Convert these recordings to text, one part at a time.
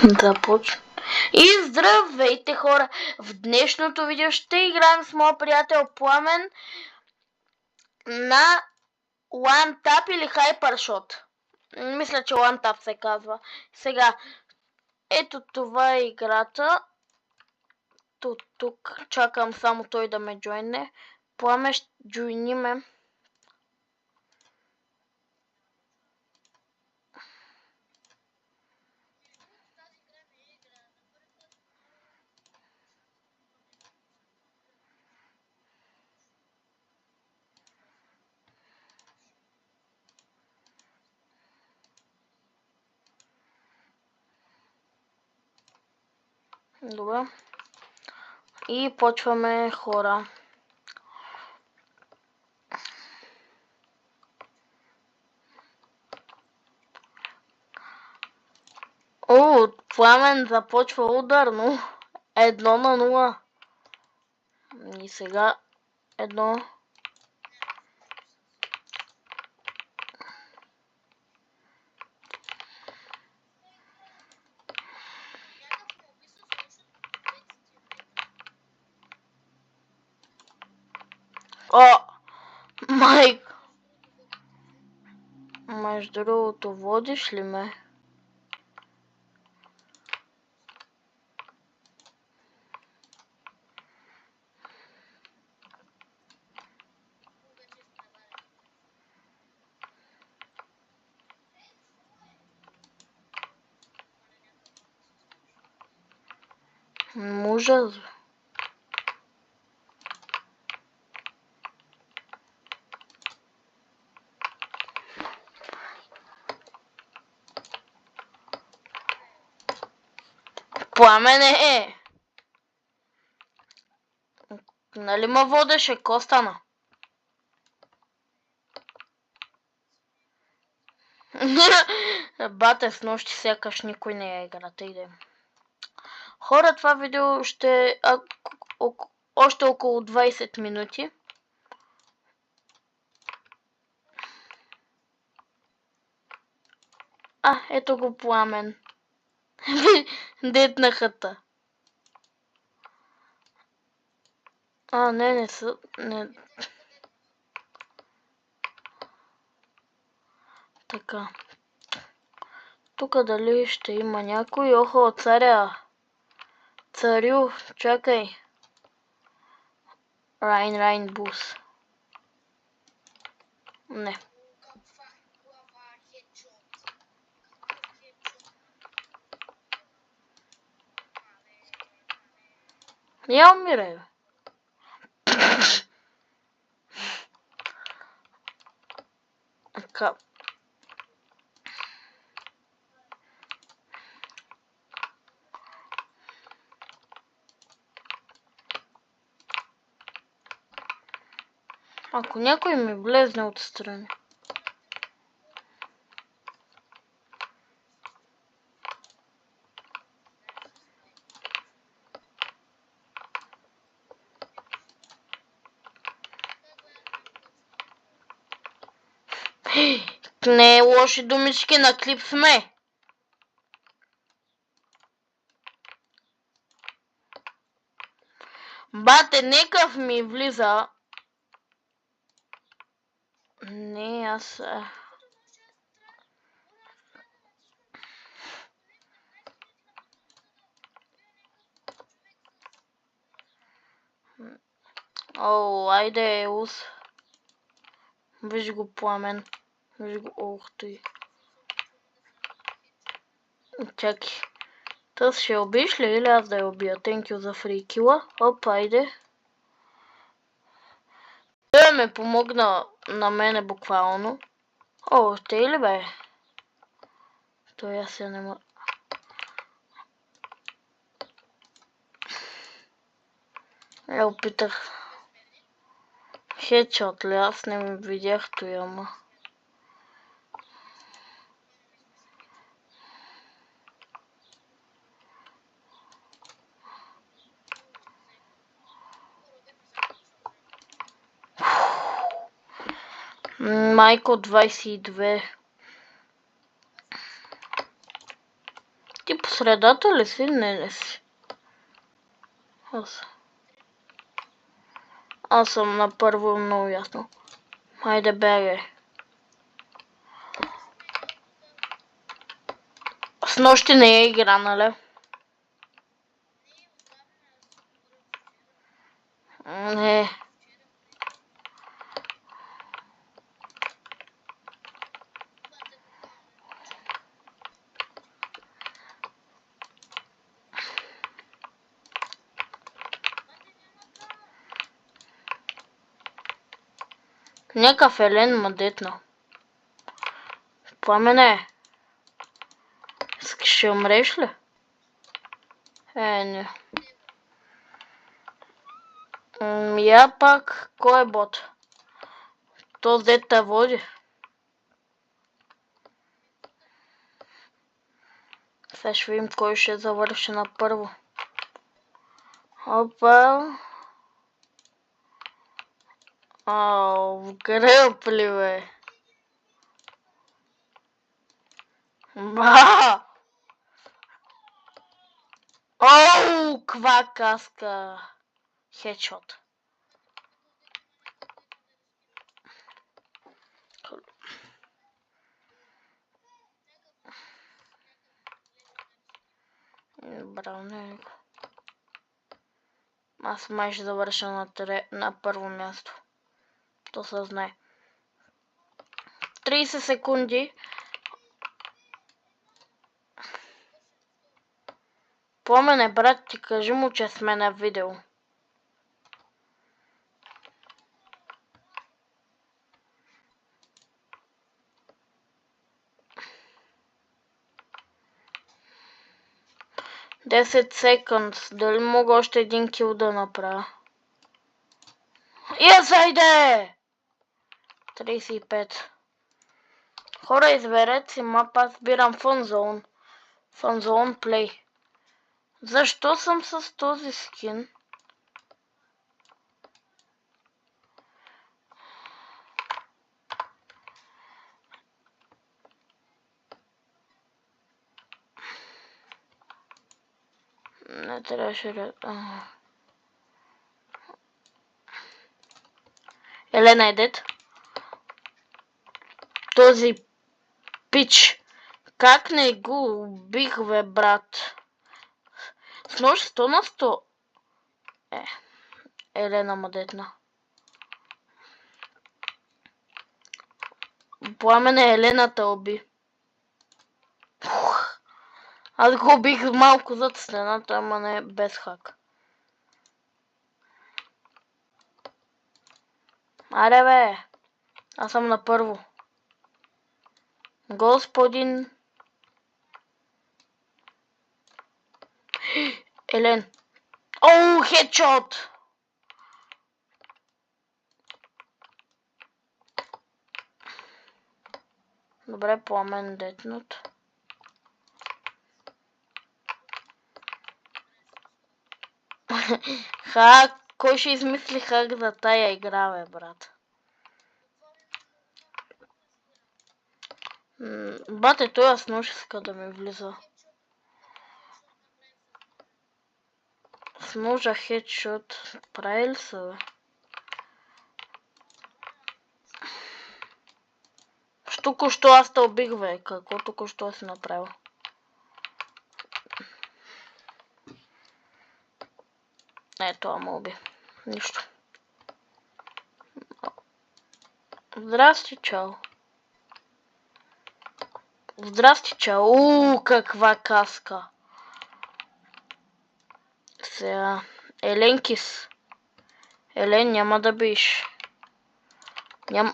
Започва. И здравейте, хора! В днешното видео ще играем с моят приятел Пламен на One Tap или Hypershot. Мисля, че One Tap се казва. Сега, ето това е играта. Тук чакам само той да ме джойне. Пламен, ще джойни ме. Добре. И почваме, хора. О, Пламен започва ударно. 1-0. И сега едно. О, майк. Между другото, водиш ли ме? Ужас. Пламене! Нали ме водеше, Костана? Бате, с нощи сякаш никой не я играта, идем. Хора, това видео ще още около 20 минути. Ето го Пламен. Детнахата. Не са... Не. Така. Тук дали ще има някой? Охо, царя. Царю, чакай. Райн бус. Не. Я умирай. Така. Ако някой ми влезне отстрани. Не лоши думички на клип сме. Бате, некъв ми влиза. Не, аз... О, айде, ус. Виж го Пламен. Виж го, ох ти. Чакай. Тъс ще убиш ли или аз да я убия? Thank you за фрикила. Оп, айде. Той ме помогна на мене буквално. О, те ли бе? Той аз се не мога. Я опитах. Хедшот ли? Аз не ми видях той, ама. Майко 22. Ти по средата ли си? Не си. Аз съм на първо, много ясно. Хайде, бегай. С нощи не е игра, нали? Не. Някакъв Елен ма детна. Пламене. Ще умреш ли? Не. Я пак, кой е бот? То дета води. Сега ще видим кой ще завърши на първо. Опа. В гръб ли, бе? Ба! Оу, каква каска. Хедшот. Браво, не. Аз май ще завърша на първо място. То се знае. 30 секунди. Пламене, брат, ти кажи му, че сме на видео. Десет секунд. Дали мога още един кил да направя? Айде! 35. Хора, изберете си мапа, аз избирам Funzone. Funzone Play. Защо съм с този скин? Не трябваше да... Елена е дет. Този пич. Как не го убих, бе, брат? С нож 100 на 100. Елена мадетна. Пламене Елената уби. Аз го убих малко зад стената, ама не без хак. Аре, бе. Аз съм на първо. Господин... Елен. Оу, хедшот! Добре, пламен детнат. Хак, кой ще измисли хак за тая игра, бе, брат? Бате, той аз нож иска да ми влиза. С ножа хедшот. Прави ли са, бе? Току-що аз те убих, бе. Какво току-що си направил? Това ме уби. Нищо. Здрасти, чао. Здрасти, чао. Каква каска. Сега... Еленкис. Елен, няма да биш.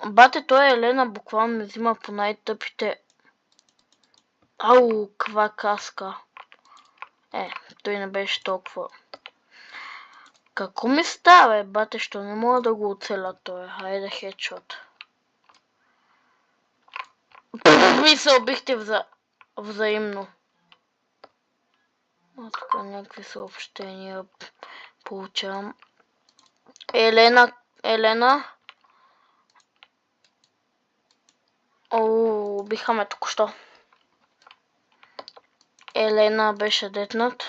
Бате, той Елена буквално ме взима по най-тъпите. Ау, каква каска. Той не беше толкова. Какво ми става, бе, бате, що не мога да го оцеля той? Хайде, хедшот. Ми се убихте взаимно. Тук някакви съобщения получавам. Елена. Убиха ме току-що. Елена беше детнат.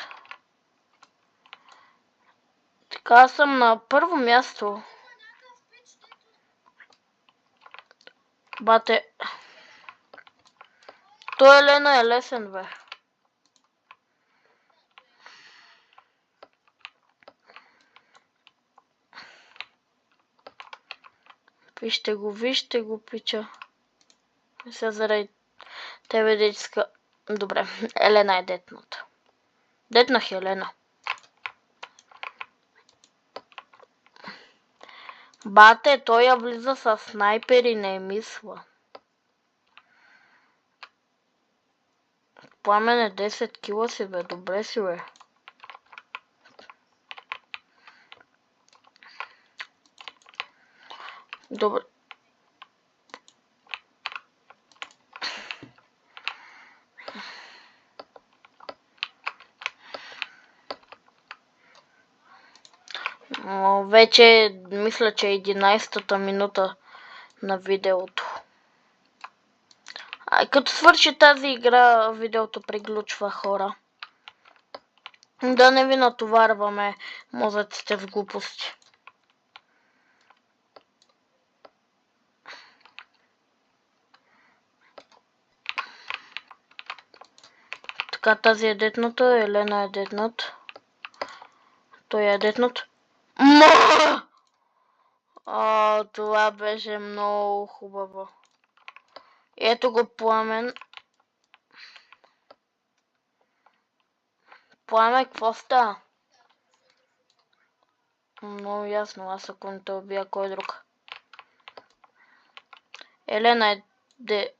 Така, аз съм на първо място. Бате. Той Елена е лесен, бе. Вижте го, пича. Сега заради тебе детска. Добре, Елена е детната. Детнах Елена. Бате, той я влиза с снайпер и не мисля. Пламене 10 кила си, бе. Добре си, бе. Добре. Вече мисля, че е 11-та минута на видеото. Като свърши тази игра, видеото приключва, хора. Да не ви натоварваме мозъците с глупости. Така, тази е детната, Елена е детнат. Той е детнат. Това беше много хубаво. Ето го Пламен. Пламен, какво става? Много ясно, аз ако не те убия, кой друг? Елена е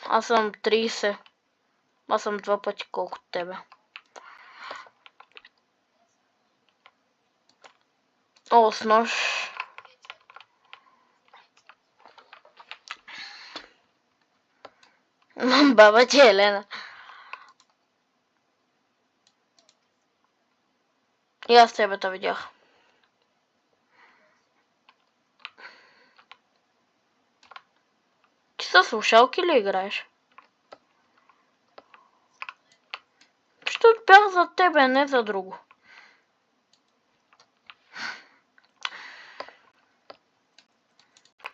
Аз съм 30. Аз съм 2 пъти колкото тебе. О, с нож. Баба ти Елена. И аз тебе те видях. Ти със слушалки ли играеш? Защото бях за тебе, не за друго.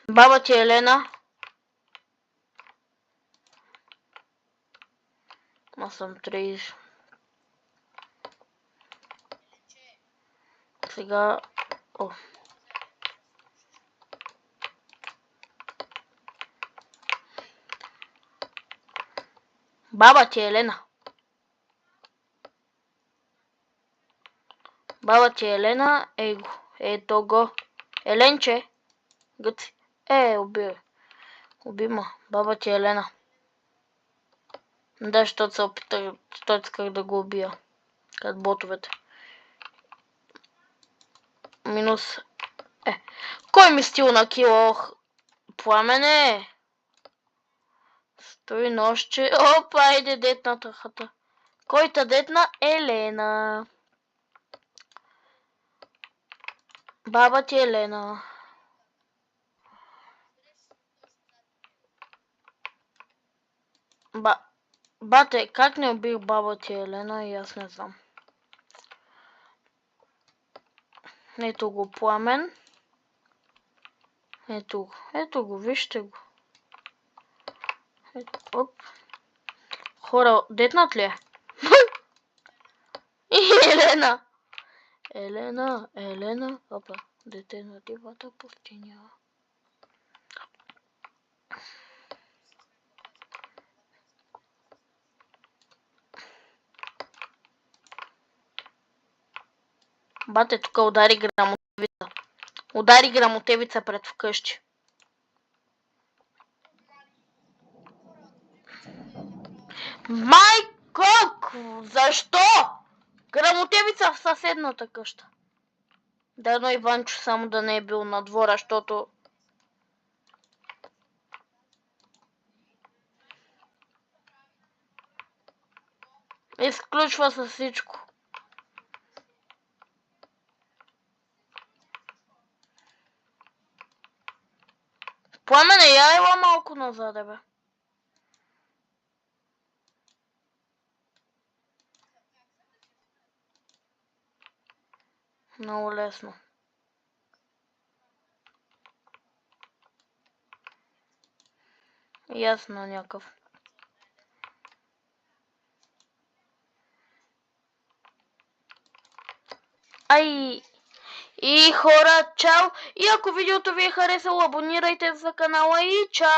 Баба ти Елена. Аз съм 30. Сега... О. Баба ти Елена. Баба ти Елена, ето го. Еленче. Гъци. Убима. Баба ти Елена. Да, защото се опитах, как да го убия. Като ботовете. Минус. Кой ми стил на кило? Пламене. Стой нощче. Опа, айде детната хата. Кой та детна? Елена. Баба ти Елена. Бате, как не убих баба ти Елена и аз не знам. Ето го Пламен. Ето го, вижте го. Оп. Хора, детнат ли е? Елена. Елена. Опа, дете на дивата пустиня. Бате, тук удари грамотевица. Удари грамотевица пред вкъщи. Майко! Защо? Грамотевица в съседната къща. Дано Иванчо само да не е бил на двора, защото... Изключва се всичко. Пламене, я ела малко назад, бе. Много лесно. Ясно някакъв. Ай! И хора, чао! И ако видеото ви е харесало, абонирайте за канала и чао!